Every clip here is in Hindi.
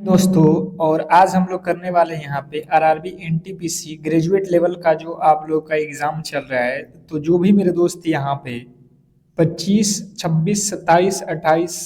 दोस्तों, और आज हम लोग करने वाले हैं यहाँ पे आरआरबी एनटीपीसी ग्रेजुएट लेवल का जो आप लोग का एग्जाम चल रहा है। तो जो भी मेरे दोस्त यहाँ पे 25, 26, 27, 28,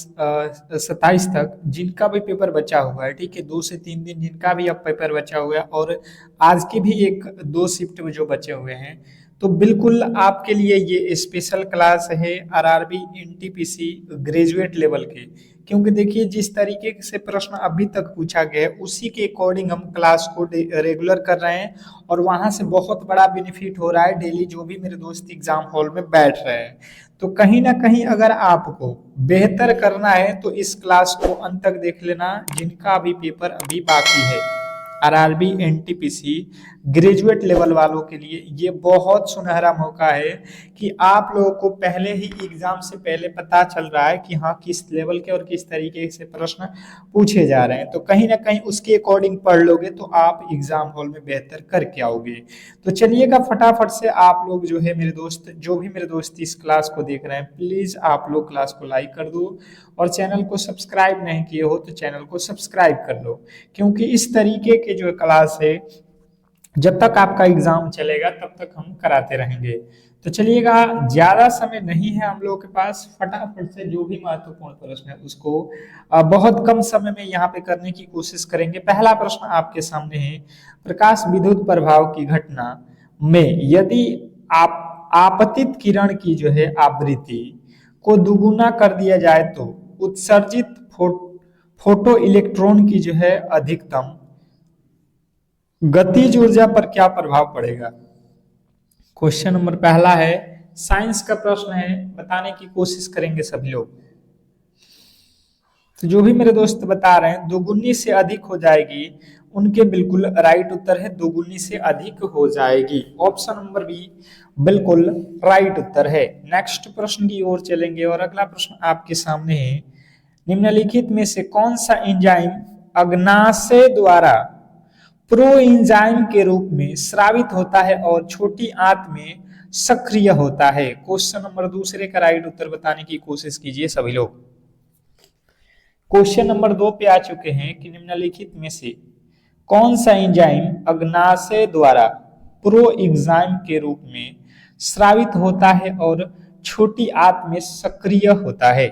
27 तक जिनका भी पेपर बचा हुआ है, ठीक है, 2 से 3 दिन जिनका भी अब पेपर बचा हुआ है, और आज के भी एक दो शिफ्ट में जो बचे हुए हैं, तो बिल्कुल आपके लिए ये स्पेशल क्लास है आरआरबी एनटीपीसी ग्रेजुएट लेवल के। क्योंकि देखिए, जिस तरीके से प्रश्न अभी तक पूछा गया है उसी के अकॉर्डिंग हम क्लास को रेगुलर कर रहे हैं, और वहां से बहुत बड़ा बेनिफिट हो रहा है डेली जो भी मेरे दोस्त एग्जाम हॉल में बैठ रहे हैं। तो कहीं ना कहीं अगर आपको बेहतर करना है तो इस क्लास को अंत तक देख लेना, जिनका अभी पेपर अभी बाकी है। आरआरबी एनटीपीसी ग्रेजुएट लेवल वालों के लिए ये बहुत सुनहरा मौका है कि आप लोगों को पहले ही एग्जाम से पहले पता चल रहा है कि हाँ, किस लेवल के और किस तरीके से प्रश्न पूछे जा रहे हैं। तो कहीं ना कहीं उसके अकॉर्डिंग पढ़ लोगे तो आप एग्जाम हॉल में बेहतर करके आओगे। तो चलिएगा, फटाफट से आप लोग जो है मेरे दोस्त, जो भी मेरे दोस्त इस क्लास को देख रहे हैं, प्लीज आप लोग क्लास को लाइक कर दो, और चैनल को सब्सक्राइब नहीं किए हो तो चैनल को सब्सक्राइब कर लो। क्योंकि इस तरीके के जो क्लास है, जब तक आपका एग्जाम चलेगा तब तक हम कराते रहेंगे। तो चलिएगा, ज्यादा समय नहीं है हम लोगों के पास, फटाफट से जो भी महत्वपूर्ण प्रश्न है उसको बहुत कम समय में यहाँ पे करने की कोशिश करेंगे। पहला प्रश्न आपके सामने है, प्रकाश विद्युत प्रभाव की घटना में यदि आप आपतित किरण की जो है आवृत्ति को दुगुना कर दिया जाए तो उत्सर्जित फोटो इलेक्ट्रॉन की जो है अधिकतम गतिज ऊर्जा पर क्या प्रभाव पड़ेगा। क्वेश्चन नंबर पहला है, साइंस का प्रश्न है, बताने की कोशिश करेंगे सभी लोग। तो जो भी मेरे दोस्त बता रहे हैं दोगुनी से अधिक हो जाएगी, उनके बिल्कुल राइट उत्तर है, दोगुनी से अधिक हो जाएगी। ऑप्शन नंबर बी बिल्कुल राइट उत्तर है। नेक्स्ट प्रश्न की ओर चलेंगे, और अगला प्रश्न आपके सामने है, निम्नलिखित में से कौन सा एंजाइम अग्नाशय द्वारा प्रो एंजाइम के रूप में स्रावित होता है और छोटी आंत में सक्रिय होता है। क्वेश्चन नंबर दूसरे का राइट उत्तर बताने की कोशिश कीजिए सभी लोग। क्वेश्चन नंबर 2 पे आ चुके हैं कि निम्नलिखित में से कौन सा एंजाइम अग्नाशय द्वारा प्रो एंजाइम के रूप में स्रावित होता है और छोटी आंत में सक्रिय होता है।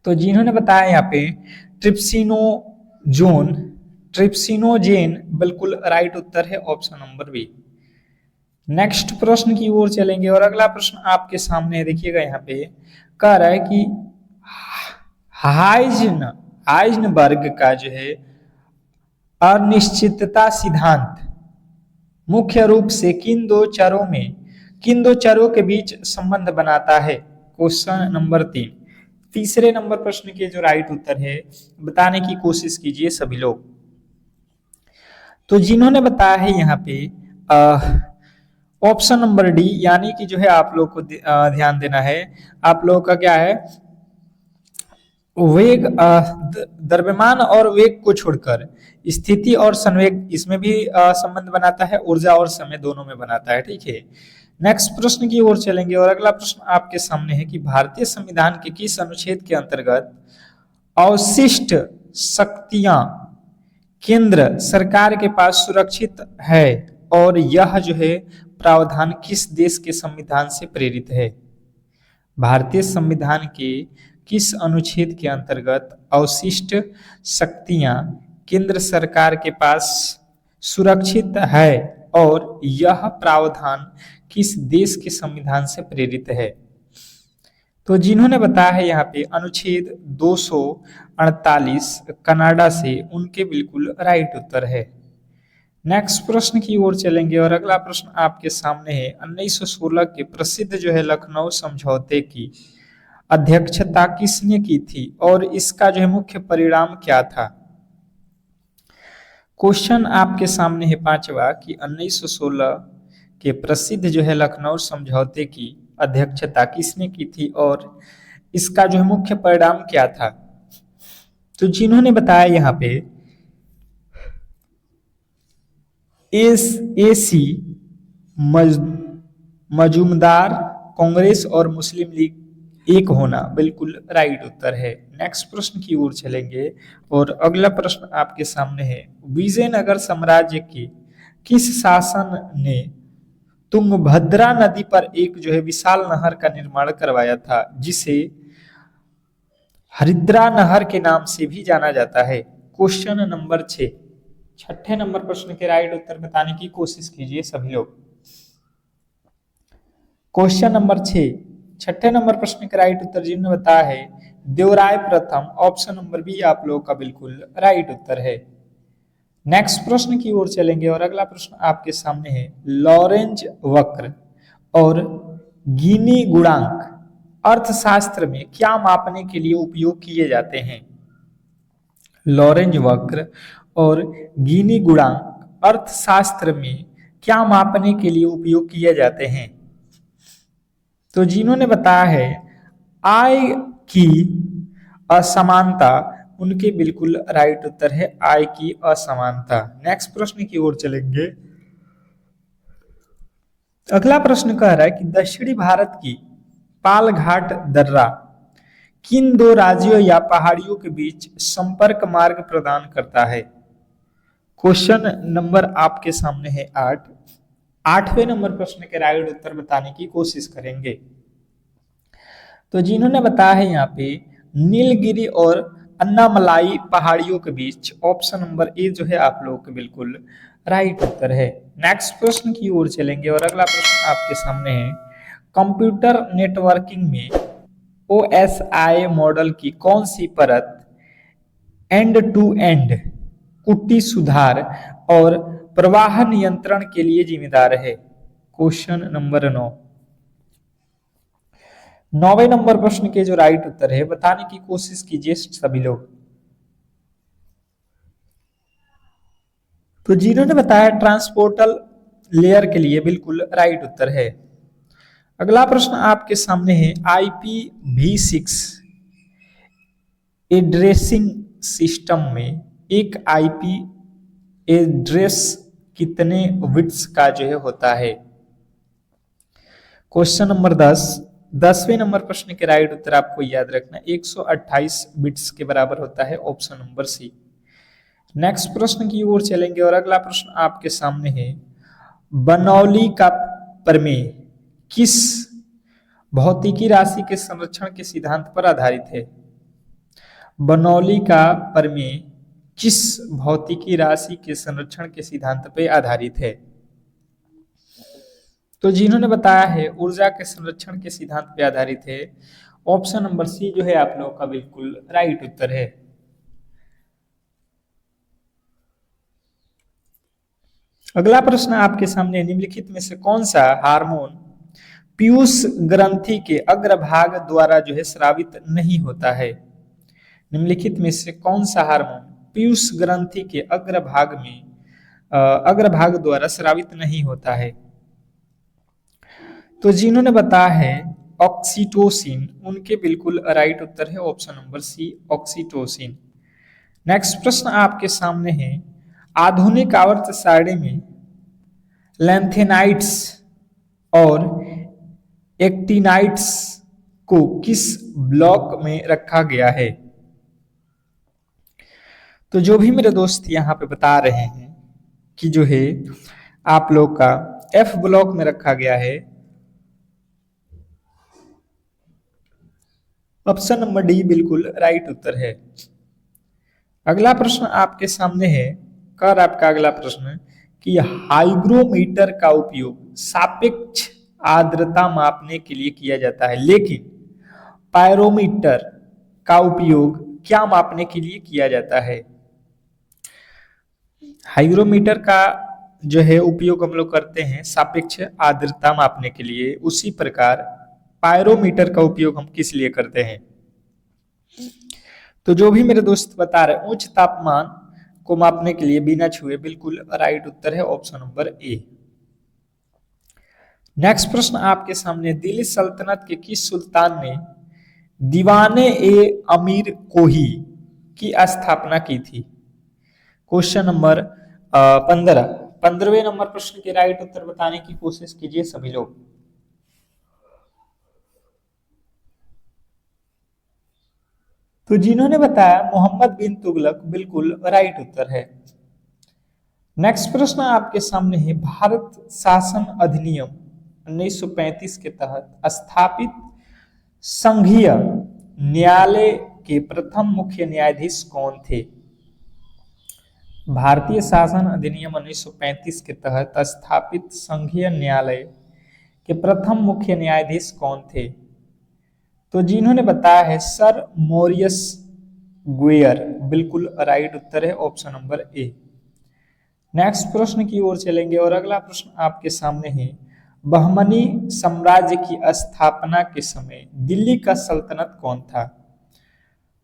तो जिन्होंने बताया यहाँ पे ट्रिप्सिनोजेन बिल्कुल राइट उत्तर है, ऑप्शन नंबर बी। नेक्स्ट प्रश्न की ओर चलेंगे, और अगला प्रश्न आपके सामने है, देखिएगा यहाँ पे कह रहा है कि हाइजनबर्ग का जो है अनिश्चितता सिद्धांत मुख्य रूप से किन दो चरों के बीच संबंध बनाता है। क्वेश्चन नंबर 3, तीसरे नंबर प्रश्न के जो राइट उत्तर है बताने की कोशिश कीजिए सभी लोग। तो जिन्होंने बताया है यहाँ पे ऑप्शन नंबर डी, यानी कि जो है आप लोग को ध्यान देना है, आप लोगों का क्या है, वेग, द्रव्यमान और वेग को छोड़कर स्थिति और संवेग, इसमें भी संबंध बनाता है, ऊर्जा और समय दोनों में बनाता है, ठीक है। नेक्स्ट प्रश्न की ओर चलेंगे, और अगला प्रश्न आपके सामने है कि भारतीय संविधान के किस अनुच्छेद के अंतर्गत अवशिष्ट शक्तियां केंद्र सरकार के पास सुरक्षित है, और यह जो है प्रावधान किस देश के संविधान से प्रेरित है। भारतीय संविधान के किस अनुच्छेद के अंतर्गत अवशिष्ट शक्तियां केंद्र सरकार के पास सुरक्षित है, और यह प्रावधान किस देश के संविधान से प्रेरित है। तो जिन्होंने बताया है यहाँ पे अनुच्छेद 248 कनाडा से, उनके बिल्कुल राइट उत्तर है। नेक्स्ट प्रश्न की ओर चलेंगे, और अगला प्रश्न आपके सामने है, 1916 के प्रसिद्ध जो है लखनऊ समझौते की अध्यक्षता किसने की थी, और इसका जो है मुख्य परिणाम क्या था। क्वेश्चन आपके सामने है पांचवा कि 1916 के प्रसिद्ध जो है लखनऊ समझौते की अध्यक्षता किसने की थी, और इसका जो है मुख्य परिणाम क्या था। तो जिन्होंने बताया यहाँ पे एसी मजूमदार, कांग्रेस और मुस्लिम लीग एक होना बिल्कुल राइट उत्तर है। नेक्स्ट प्रश्न की ओर चलेंगे और अगला प्रश्न आपके सामने है, विजयनगर साम्राज्य के किस शासन ने तुंगभद्रा नदी पर एक जो है विशाल नहर का निर्माण करवाया था, जिसे हरिद्रा नहर के नाम से भी जाना जाता है? Question number 6। छठे नंबर प्रश्न के राइट उत्तर बताने की कोशिश कीजिए सभी लोग। क्वेश्चन नंबर 6, छठे नंबर प्रश्न का राइट उत्तर जिन्होंने बताया है देवराय प्रथम, ऑप्शन नंबर बी आप लोगों का बिल्कुल राइट उत्तर है। नेक्स्ट प्रश्न की ओर चलेंगे और अगला प्रश्न आपके सामने है, लॉरेंज वक्र और गिनी गुणांक अर्थशास्त्र में क्या मापने के लिए उपयोग किए जाते हैं? लॉरेंज वक्र और गिनी गुणांक अर्थशास्त्र में क्या मापने के लिए उपयोग किए जाते हैं? तो जिन्होंने बताया है आय की असमानता, उनके बिल्कुल राइट उत्तर है आय की असमानता। नेक्स्ट प्रश्न की ओर चलेंगे। अगला प्रश्न कह रहा है कि दक्षिणी भारत की पालघाट दर्रा किन दो राज्यों या पहाड़ियों के बीच संपर्क मार्ग प्रदान करता है? क्वेश्चन नंबर आपके सामने है 8। आठवें नंबर प्रश्न के राइट उत्तर बताने की कोशिश करेंगे। तो जिन्होंने बताया है यहाँ पे नीलगिरी और अन्नामलाई पहाड़ियों के बीच, ऑप्शन नंबर ए जो है आप लोगों के बिल्कुल राइट उत्तर है। नेक्स्ट प्रश्न की ओर चलेंगे और अगला प्रश्न आपके सामने है, कंप्यूटर नेटवर्किंग में OSI मॉडल की कौन सी परत एंड टू एंड कुट्टी सुधार और प्रवाह नियंत्रण के लिए जिम्मेदार है? Question number 9। नौवें नंबर प्रश्न के जो राइट उत्तर है बताने की कोशिश कीजिए सभी लोग। तो जिन्होंने बताया ट्रांसपोर्टल लेयर के लिए बिल्कुल राइट उत्तर है। अगला प्रश्न आपके सामने है, IPv6 एड्रेसिंग सिस्टम में एक IP एड्रेस कितने बिट्स का जो है होता है? Question number 10। 10वें नंबर प्रश्न के राइट उत्तर आपको याद रखना 128 बिट्स के बराबर होता है, ऑप्शन नंबर सी। नेक्स्ट प्रश्न की ओर चलेंगे और अगला प्रश्न आपके सामने है, बर्नौली का प्रमेय किस भौतिकी राशि के संरक्षण के सिद्धांत पर आधारित है? बर्नौली का प्रमेय किस भौतिकी राशि के संरक्षण के सिद्धांत पर आधारित है? तो जिन्होंने बताया है ऊर्जा के संरक्षण के सिद्धांत पर आधारित है, ऑप्शन नंबर सी जो है आप लोगों का बिल्कुल राइट उत्तर है। अगला प्रश्न आपके सामने, निम्नलिखित में से कौन सा हार्मोन पीयूष ग्रंथि के अग्रभाग द्वारा जो है स्रावित नहीं होता है? निम्नलिखित में से कौन सा हार्मोन पीयूष ग्रंथि के अग्रभाग द्वारा स्रावित नहीं होता है? तो जिन्होंने बताया है ऑक्सीटोसिन, उनके बिल्कुल राइट उत्तर है option number C oxytocin. Next प्रश्न आपके सामने है, आधुनिक आवर्त सारणी में लैंथेनाइट्स और एक्टिनाइट्स को किस ब्लॉक में रखा गया है? तो जो भी मेरे दोस्त यहाँ पे बता रहे हैं कि जो है आप लोग का F ब्लॉक में रखा गया है, ऑप्शन नंबर डी बिल्कुल राइट उत्तर है। अगला प्रश्न आपके सामने है, कर आपका अगला प्रश्न कि हाइग्रोमीटर का उपयोग सापेक्ष आर्द्रता मापने के लिए किया जाता है, लेकिन पायरोमीटर का उपयोग क्या मापने के लिए किया जाता है? हाइग्रोमीटर का जो है उपयोग हम लोग करते हैं सापेक्ष आर्द्रता मापने के लिए, उसी प्रकार पायरोमीटर का उपयोग हम किस लिए करते हैं? तो जो भी मेरे दोस्त बता रहे उच्च तापमान को मापने के लिए बिना छुए, बिल्कुल राइट उत्तर है ऑप्शन नंबर ए। नेक्स्ट प्रश्न आपके सामने, दिल्ली सल्तनत के किस सुल्तान ने दीवाने ए अमीर कोही की स्थापना की थी? Question number 15। 15वें नंबर प्रश्न के राइट उत्तर बताने की कोशिश कीजिए सभी लोग। तो जिन्होंने बताया मोहम्मद बिन तुगलक, बिल्कुल राइट उत्तर है। नेक्स्ट प्रश्न आपके सामने है, भारत शासन अधिनियम 1935 के तहत स्थापित संघीय न्यायालय के प्रथम मुख्य न्यायाधीश कौन थे? भारतीय शासन अधिनियम 1935 के तहत स्थापित संघीय न्यायालय के प्रथम मुख्य न्यायाधीश कौन थे? तो जिन्होंने बताया है सर मॉरियस गुएयर, बिल्कुल राइट उत्तर है ऑप्शन नंबर ए। नेक्स्ट प्रश्न की ओर चलेंगे और अगला प्रश्न आपके सामने है, बहमनी साम्राज्य की स्थापना के समय दिल्ली का सल्तनत कौन था?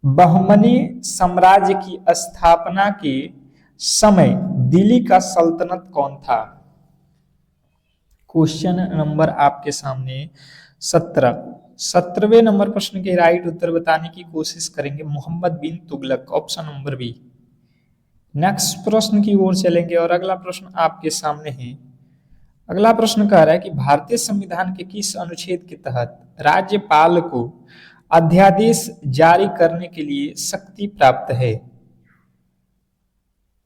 बहमनी साम्राज्य की स्थापना के समय दिल्ली का सल्तनत कौन था? क्वेश्चन नंबर आपके सामने 17वें नंबर प्रश्न के राइट उत्तर बताने की कोशिश करेंगे Mohammad bin Tughlaq, option number B. Next प्रश्न की ओर चलेंगे और अगला प्रश्न आपके सामने है। अगला प्रश्न कह रहा है कि भारतीय संविधान के किस अनुच्छेद के तहत राज्यपाल को अध्यादेश जारी करने के लिए शक्ति प्राप्त है?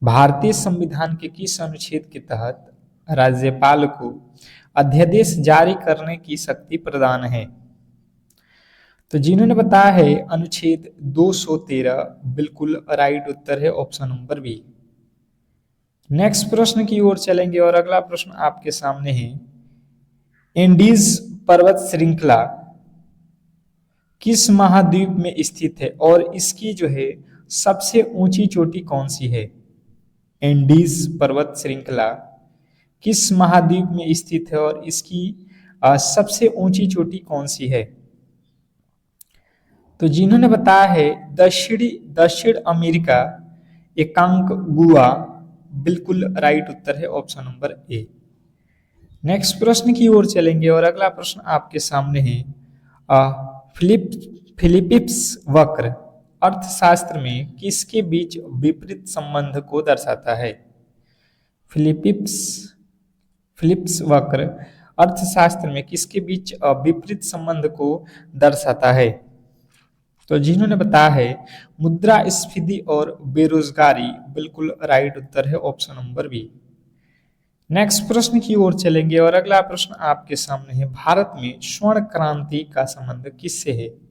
भारतीय संविधान के किस अनुच्छेद के तहत राज्यपाल को अध्यादेश जारी करने की शक्ति प्रदान है? तो जिन्होंने बताया है अनुच्छेद 213, बिल्कुल राइट उत्तर है ऑप्शन नंबर बी। नेक्स्ट प्रश्न की ओर चलेंगे और अगला प्रश्न आपके सामने है, एंडीज पर्वत श्रृंखला किस महाद्वीप में स्थित है और इसकी जो है सबसे ऊंची चोटी कौन सी है? एंडीज पर्वत श्रृंखला किस महाद्वीप में स्थित है और इसकी सबसे ऊंची चोटी कौन सी है? तो जिन्होंने बताया है दक्षिण अमेरिका एकांक गुआ, बिल्कुल राइट उत्तर है ऑप्शन नंबर ए। नेक्स्ट प्रश्न की ओर चलेंगे और अगला प्रश्न आपके सामने है, फिलिपिप्स वक्र अर्थशास्त्र में किसके बीच विपरीत संबंध को दर्शाता है? फिलिप्स वक्र अर्थशास्त्र में किसके बीच विपरीत संबंध को दर्शाता है? तो जिन्होंने बताया है मुद्रास्फीति और बेरोजगारी, बिल्कुल राइट उत्तर है ऑप्शन नंबर बी। नेक्स्ट प्रश्न की ओर चलेंगे और अगला प्रश्न आपके सामने है, भारत में स्वर्ण क्रांति का संबंध किससे है?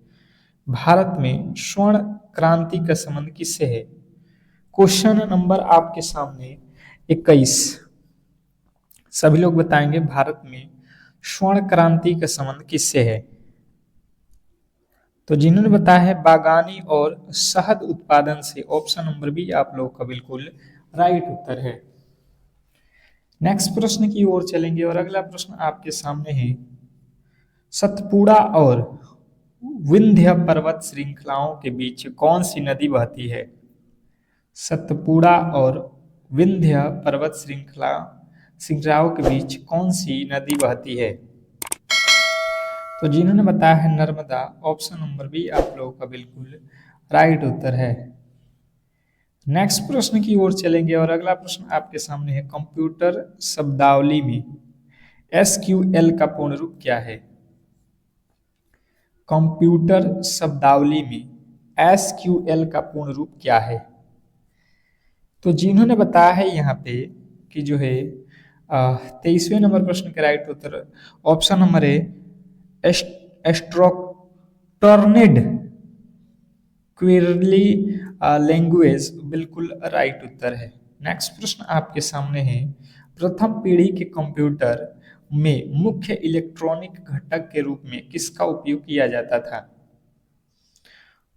भारत में स्वर्ण क्रांति का संबंध किससे है? क्वेश्चन नंबर आपके सामने 21। सभी लोग बताएंगे भारत में स्वर्ण क्रांति का संबंध किससे है? तो जिन्होंने बताया है बागानी और शहद उत्पादन से, ऑप्शन नंबर बी आप लोगों का बिल्कुल राइट उत्तर है। नेक्स्ट प्रश्न की ओर चलेंगे और अगला प्रश्न आपके सामने है, सतपुड़ा और विंध्य पर्वत श्रृंखलाओं के बीच कौन सी नदी बहती है? सतपुड़ा और विंध्य पर्वत श्रृंखलाओं के बीच कौन सी नदी बहती है? तो जिन्होंने बताया है नर्मदा, ऑप्शन नंबर बी आप लोगों का बिल्कुल राइट उत्तर है। नेक्स्ट प्रश्न की ओर चलेंगे और अगला प्रश्न आपके सामने है, कंप्यूटर शब्दावली में SQL का पूर्ण रूप क्या है? कंप्यूटर शब्दावली में SQL का पूर्ण रूप क्या है? तो जिन्होंने बताया है यहाँ पे कि जो है 23वें नंबर प्रश्न का right Uttar option number A, structured query language, बिल्कुल राइट उत्तर है। नेक्स्ट प्रश्न आपके सामने है, प्रथम पीढ़ी के कंप्यूटर में मुख्य इलेक्ट्रॉनिक घटक के रूप में किसका उपयोग किया जाता था?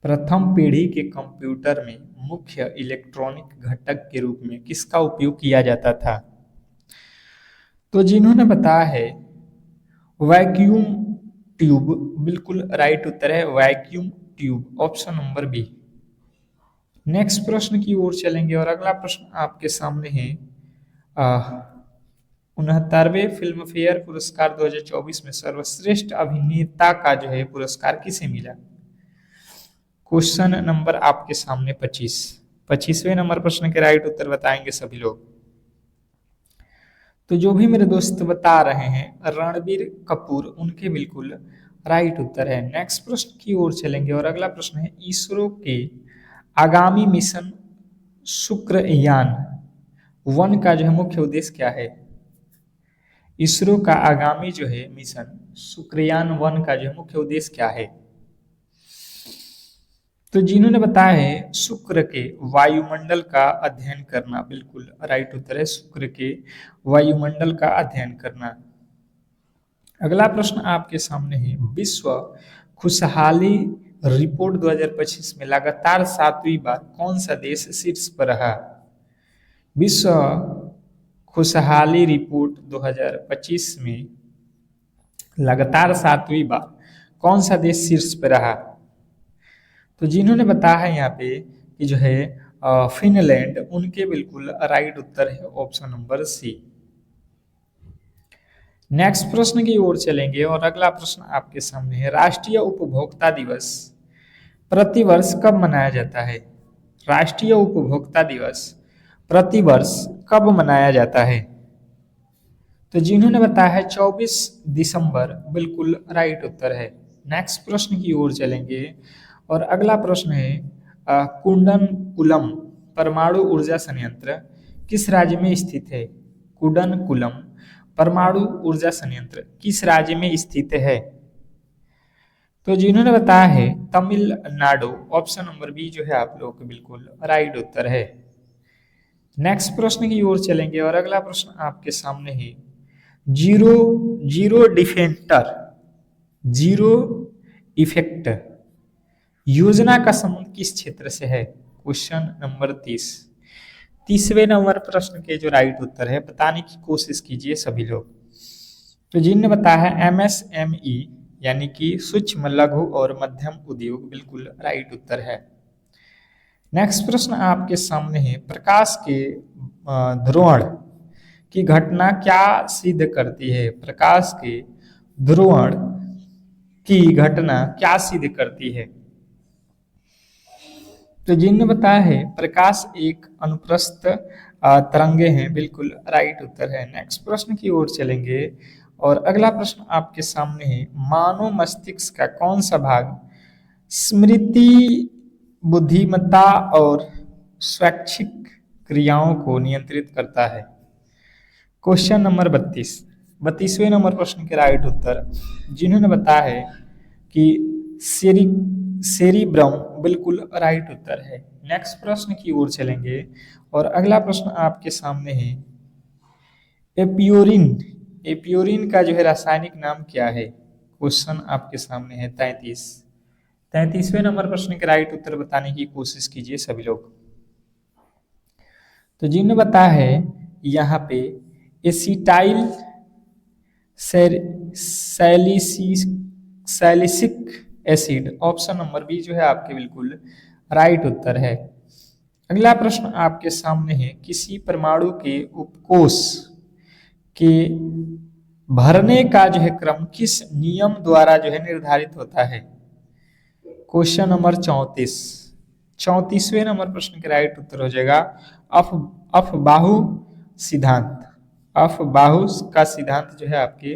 प्रथम पीढ़ी के कंप्यूटर में मुख्य इलेक्ट्रॉनिक घटक के रूप में किसका उपयोग किया जाता था? तो जिन्होंने बताया है वैक्यूम ट्यूब, बिल्कुल राइट उत्तर है vacuum tube, option number B. Next प्रश्न की ओर चलेंगे और अगला प्रश्न आपके सामने है, 69वें फिल्म फेयर पुरस्कार 2024 में सर्वश्रेष्ठ अभिनेता का जो है पुरस्कार किसे मिला? क्वेश्चन नंबर आपके सामने 25वें नंबर प्रश्न के राइट उत्तर बताएंगे सभी लोग। तो जो भी मेरे दोस्त बता रहे हैं रणबीर कपूर, उनके बिल्कुल राइट उत्तर है। नेक्स्ट प्रश्न की ओर चलेंगे और अगला प्रश्न है इसरो के आगामी मिशन शुक्रयान 1 का जो है मुख्य उद्देश्य क्या है। इसरो का आगामी जो है मिशन शुक्रयान 1 का जो है मुख्य उद्देश्य क्या है। तो जिन्होंने बताया है शुक्र के वायुमंडल का अध्ययन करना, बिल्कुल राइट उत्तर है, शुक्र के वायुमंडल का अध्ययन करना। अगला प्रश्न आपके सामने है विश्व खुशहाली रिपोर्ट 2025 में लगातार 7वीं बार कौन सा देश शीर्ष पर रहा। विश्व खुशहाली रिपोर्ट 2025 में लगातार 7वीं बार कौन सा देश शीर्ष पर रहा। तो जिन्होंने बताया है यहाँ पे कि जो है फिनलैंड, उनके बिल्कुल राइट उत्तर है ऑप्शन नंबर सी। नेक्स्ट प्रश्न की ओर चलेंगे और अगला प्रश्न आपके सामने है राष्ट्रीय उपभोक्ता दिवस प्रतिवर्ष कब मनाया जाता है। राष्ट्रीय उपभोक्ता दिवस प्रतिवर्ष कब मनाया जाता है। तो जिन्होंने बताया है 24 दिसंबर, बिल्कुल राइट उत्तर है। नेक्स्ट प्रश्न की ओर चलेंगे और अगला प्रश्न है कुंडनकुलम परमाणु ऊर्जा संयंत्र किस राज्य में स्थित है। कुंडनकुलम परमाणु ऊर्जा संयंत्र किस राज्य में स्थित है। तो जिन्होंने बताया है तमिलनाडु, ऑप्शन नंबर बी जो है आप लोग बिल्कुल राइट उत्तर है। नेक्स्ट प्रश्न की ओर चलेंगे और अगला प्रश्न आपके सामने है जीरो इफेक्ट योजना का संबंध किस क्षेत्र से है। क्वेश्चन नंबर 30वें नंबर प्रश्न के जो राइट उत्तर है बताने की कोशिश कीजिए सभी लोग। तो जिन्होंने बताया है MSME यानी कि सूक्ष्म लघु और मध्यम उद्योग, बिल्कुल राइट उत्तर है। नेक्स्ट प्रश्न आपके सामने है प्रकाश के ध्रुवण की घटना क्या सिद्ध करती है। प्रकाश के ध्रुवण की घटना क्या सिद्ध करती है। तो जिन्होंने बताया है प्रकाश एक अनुप्रस्थ तरंगे हैं, बिल्कुल राइट उत्तर है। नेक्स्ट प्रश्न की ओर चलेंगे और अगला प्रश्न आपके सामने है मानव मस्तिष्क का कौन सा भाग स्मृति, बुद्धिमत्ता और स्वैच्छिक क्रियाओं को नियंत्रित करता है। क्वेश्चन नंबर 32वें नंबर प्रश्न के राइट उत्तर जिन्होंने बताया है कि सेरिब्रम, बिल्कुल राइट उत्तर है। नेक्स्ट प्रश्न की ओर चलेंगे और अगला प्रश्न आपके सामने है एपियोरिन का जो है रासायनिक नाम क्या है। क्वेश्चन आपके सामने है 33वें नंबर प्रश्न के राइट उत्तर बताने की कोशिश कीजिए सभी लोग। तो जिन्होंने बताया है यहाँ पे acetyl salicylic acid, option number B जो है आपके बिल्कुल राइट उत्तर है। अगला प्रश्न आपके सामने है किसी परमाणु के उपकोष के भरने का जो है क्रम किस नियम द्वारा जो है निर्धारित होता है। क्वेश्चन नंबर 34वें नंबर प्रश्न के राइट उत्तर हो जाएगा अफबाहु सिद्धांत। अफबाहु का सिद्धांत जो है आपके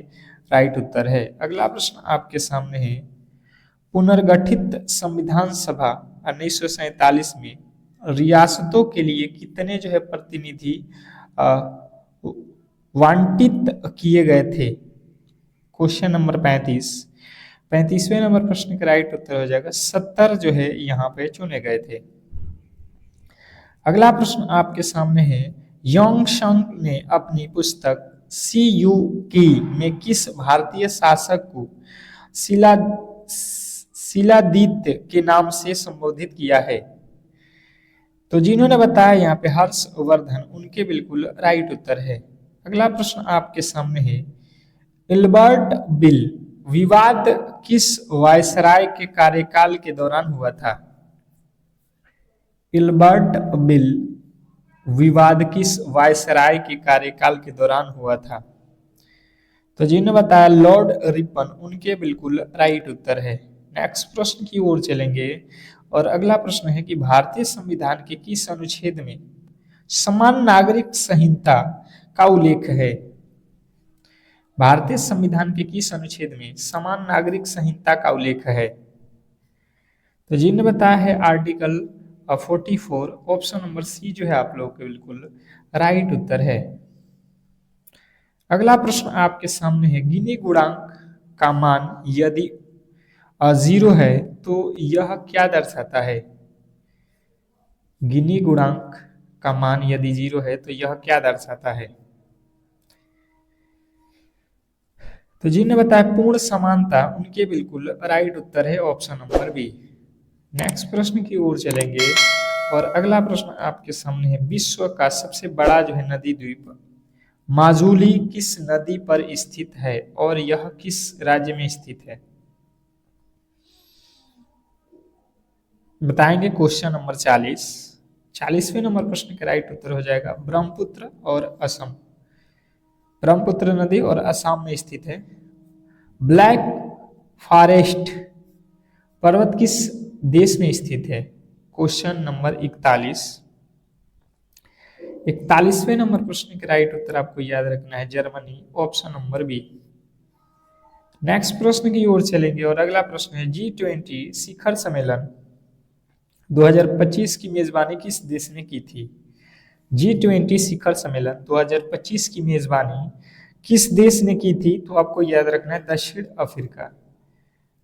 राइट उत्तर है। अगला प्रश्न आपके सामने है पुनर्गठित संविधान सभा 1947 में रियासतों के लिए कितने जो है प्रतिनिधि वांटित किए गए थे। क्वेश्चन नंबर 35वें नंबर प्रश्न का राइट उत्तर हो जाएगा 70 जो है यहाँ पे चुने गए थे। अगला प्रश्न आपके सामने है योंग संग ने अपनी पुस्तक CUकी में किस भारतीय शासक को शिलादित्य के नाम से संबोधित किया है। तो जिन्होंने बताया यहाँ पे हर्षवर्धन, उनके बिल्कुल राइट उत्तर है। अगला प्रश्न आपके सामने है इल्बर्ट बिल विवाद किस वायसराय के कार्यकाल के दौरान हुआ था। इल्बर्ट बिल विवाद किस वायसराय के कार्यकाल के दौरान हुआ था। तो जिन्होंने बताया लॉर्ड रिपन, उनके बिल्कुल राइट उत्तर है। नेक्स्ट प्रश्न की ओर चलेंगे और अगला प्रश्न है कि भारतीय संविधान के किस अनुच्छेद में समान नागरिक संहिता का उल्लेख है। भारतीय संविधान के किस अनुच्छेद में समान नागरिक संहिता का उल्लेख है? तो जिन्होंने बताया है आर्टिकल 44। ऑप्शन नंबर सी जो है आप लोगों के बिल्कुल राइट उत्तर है। अगला प्रश्न आपके सामने है, गिनी गुणांक का मान यदि 0 है तो यह क्या दर्शाता है? गिनी गुणांक का मान यदि 0 है तो यह क्या दर्शाता है? तो जिन्होंने बताया पूर्ण समानता, उनके बिल्कुल राइट उत्तर है ऑप्शन नंबर बी। नेक्स्ट प्रश्न की ओर चलेंगे और अगला प्रश्न आपके सामने है, विश्व का सबसे बड़ा जो है नदी द्वीप माजुली किस नदी पर स्थित है और यह किस राज्य में स्थित है? बताएंगे क्वेश्चन नंबर 40। 40वें नंबर प्रश्न का राइट उत्तर हो जाएगा ब्रह्मपुत्र और असम। ब्रह्मपुत्र नदी और असम में स्थित है। ब्लैक फॉरेस्ट पर्वत किस देश में स्थित है? Question number 41। 41वें नंबर प्रश्न का राइट उत्तर आपको याद रखना है Germany, option number B. Next प्रश्न की ओर चलेंगे और अगला प्रश्न है, G20 शिखर सम्मेलन 2025 की मेजबानी किस देश ने की थी? G20 शिखर सम्मेलन 2025 की मेजबानी किस देश ने की थी? तो आपको याद रखना है दक्षिण अफ्रीका।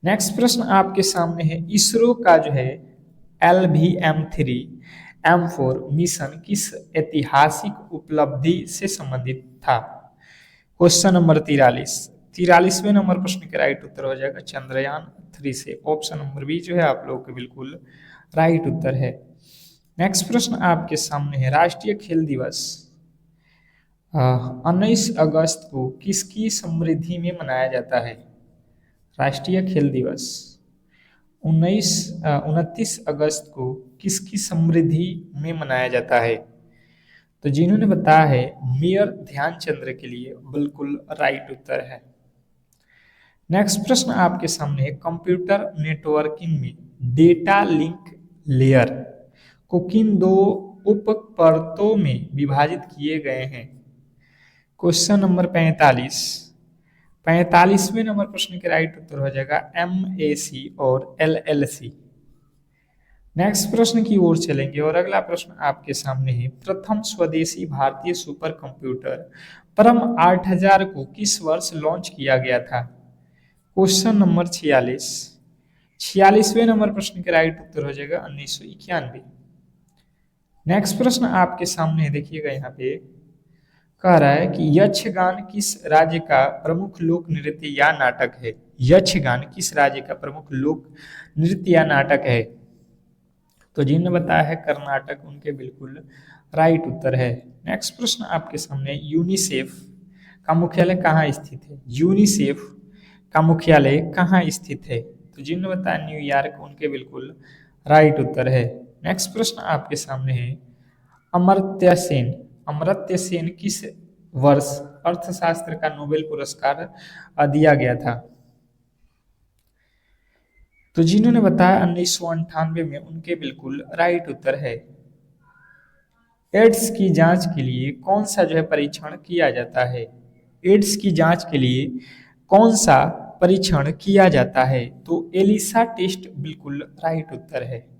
नेक्स्ट प्रश्न आपके सामने है, इसरो का जो है LVM-3M4 मिशन किस ऐतिहासिक उपलब्धि से संबंधित था? Question number 43। 43वें नंबर प्रश्न का राइट उत्तर हो जाएगा चंद्रयान 3 से। ऑप्शन नंबर बी जो है आप लोगों के बिल्कुल राइट उत्तर है। नेक्स्ट प्रश्न आपके सामने है, राष्ट्रीय खेल दिवस 19 अगस्त को किसकी समृद्धि में मनाया जाता है? राष्ट्रीय खेल दिवस 29 अगस्त को किसकी समृद्धि में मनाया जाता है? तो जिन्होंने बताया है मेयर ध्यानचंद्र के लिए बिल्कुल राइट उत्तर है। नेक्स्ट प्रश्न आपके सामने है, कंप्यूटर नेटवर्किंग में डेटा लिंक लेयर को किन दो उप परतों में विभाजित किए गए हैं? Question number 45। 45वें नंबर प्रश्न के राइट उत्तर हो जाएगा MAC और LLC। नेक्स्ट प्रश्न की ओर चलेंगे और अगला प्रश्न आपके सामने है, प्रथम स्वदेशी भारतीय सुपर कंप्यूटर परम 8000 को किस वर्ष लॉन्च किया गया था? Question number 46। 46वें नंबर प्रश्न के राइट उत्तर हो जाएगा 1991। नेक्स्ट प्रश्न आपके सामने है, देखिएगा यहाँ पे कह रहा है कि यक्षगान किस राज्य का प्रमुख लोक नृत्य या नाटक है? यक्षगान किस राज्य का प्रमुख लोक नृत्य या नाटक है? तो जिन्होंने बताया है कर्नाटक, उनके बिल्कुल राइट उत्तर है। नेक्स्ट प्रश्न आपके सामने, यूनिसेफ का मुख्यालय कहाँ स्थित है? यूनिसेफ का मुख्यालय कहाँ स्थित है? तो जिन्होंने बताया न्यूयॉर्क, उनके बिल्कुल राइट उत्तर है। नेक्स्ट प्रश्न आपके सामने है, अमर्त्य सेन, अमर्त्य सेन किस वर्ष अर्थशास्त्र का नोबेल पुरस्कार दिया गया था? तो जिन्होंने बताया 1998 में, उनके बिल्कुल राइट उत्तर है। एड्स की जांच के लिए कौन सा जो है परीक्षण किया जाता है? एड्स की जांच के लिए कौन सा परीक्षण किया जाता है? तो एलिसा टेस्ट बिल्कुल राइट उत्तर है।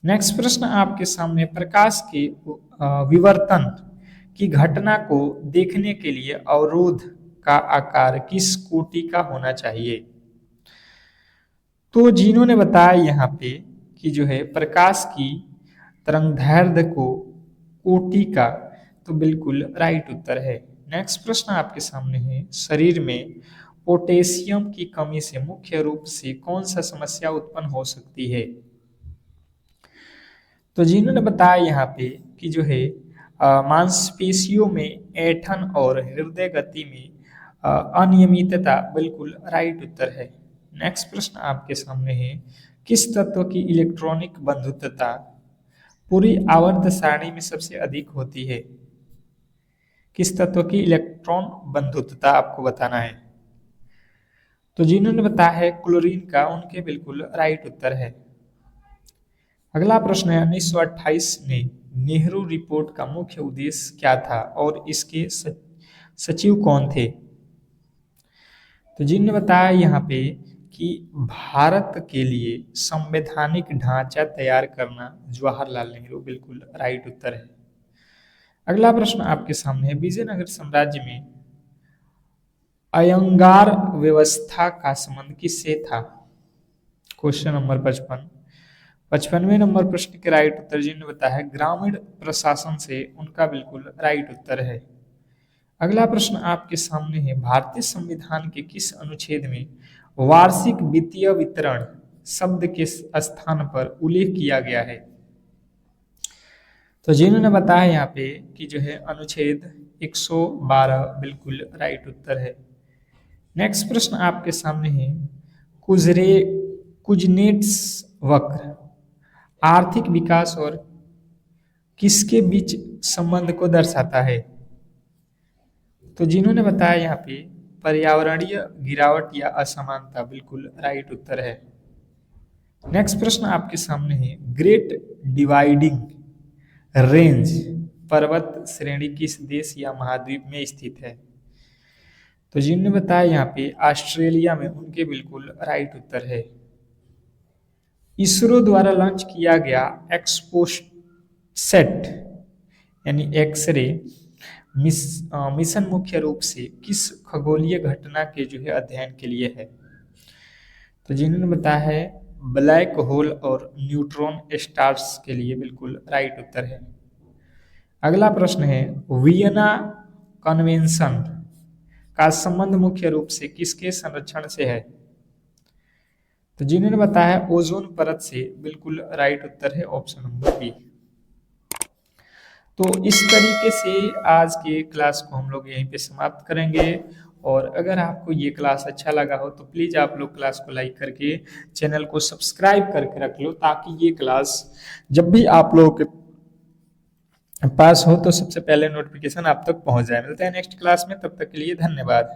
नेक्स्ट प्रश्न आपके सामने, प्रकाश के विवर्तन की घटना को देखने के लिए अवरोध का आकार किस कोटि का होना चाहिए? तो जिन्होंने बताया यहाँ पे कि जो है प्रकाश की तरंगदैर्घ्य को कोटि का, तो बिल्कुल राइट उत्तर है। नेक्स्ट प्रश्न आपके सामने है, शरीर में पोटेशियम की कमी से मुख्य रूप से कौन सा समस्या उत्पन्न हो सकती है? तो जिन्होंने बताया यहाँ पे कि जो है मांसपेशियों में ऐंठन और हृदय गति में अनियमितता बिल्कुल राइट उत्तर है। नेक्स्ट प्रश्न आपके सामने है, किस तत्व की इलेक्ट्रॉनिक बंधुत्वता पूरी आवर्त सारणी में सबसे अधिक होती है? किस तत्व की इलेक्ट्रॉन बंधुत्वता आपको बताना है। तो जिन्होंने बताया है क्लोरीन का, उनके बिल्कुल राइट उत्तर है। अगला प्रश्न है, 1928 में नेहरू रिपोर्ट का मुख्य उद्देश्य क्या था और इसके सचिव कौन थे? तो जिन्होंने बताया यहाँ पे कि भारत के लिए संवैधानिक ढांचा तैयार करना जवाहरलाल नेहरू, बिल्कुल राइट उत्तर है। अगला प्रश्न आपके सामने है, विजयनगर साम्राज्य में अयंगार व्यवस्था का संबंध किससे था? Question number 55। 55वें नंबर प्रश्न के राइट उत्तर जिन्होंने बताया है ग्रामीण प्रशासन से, उनका बिल्कुल राइट उत्तर है। अगला प्रश्न आपके सामने है, भारतीय संविधान के किस अनुच्छेद में वार्षिक वित्तीय वितरण शब्द के स्थान पर उल्लेख किया गया है? तो जिन्होंने बताया यहाँ पे कि जो है अनुच्छेद 112 बिल्कुल राइट उत्तर है। नेक्स्ट प्रश्न आपके सामने है, कुजनेट्स वक्र आर्थिक विकास और किसके बीच संबंध को दर्शाता है? तो जिन्होंने बताया यहाँ पे पर्यावरणीय गिरावट या असमानता, बिल्कुल राइट उत्तर है। नेक्स्ट प्रश्न आपके सामने है, ग्रेट डिवाइडिंग रेंज पर्वत श्रेणी किस देश या महाद्वीप में स्थित है? तो जिन्होंने बताया यहाँ पे ऑस्ट्रेलिया में, उनके बिल्कुल राइट उत्तर है। इसरो द्वारा लॉन्च किया गया एक्सपोसेट यानी एक्सरे मिशन मुख्य रूप से किस खगोलीय घटना के जो है अध्ययन के लिए है? तो जिन्होंने बताया है ब्लैक होल और न्यूट्रॉन स्टार्स के लिए, बिल्कुल राइट उत्तर है। अगला प्रश्न है, वियना कन्वेंशन का संबंध मुख्य रूप से किसके संरक्षण से है? तो जिन्होंने बताया ओजोन परत से, बिल्कुल राइट उत्तर है ऑप्शन नंबर बी। तो इस तरीके से आज के क्लास को हम लोग यहीं पे समाप्त करेंगे। और अगर आपको ये क्लास अच्छा लगा हो तो प्लीज़ आप लोग क्लास को लाइक करके चैनल को सब्सक्राइब करके रख लो, ताकि ये क्लास जब भी आप लोग के पास हो तो सबसे पहले नोटिफिकेशन आप तक पहुंच जाए। मिलते हैं नेक्स्ट क्लास में, तब तक के लिए धन्यवाद।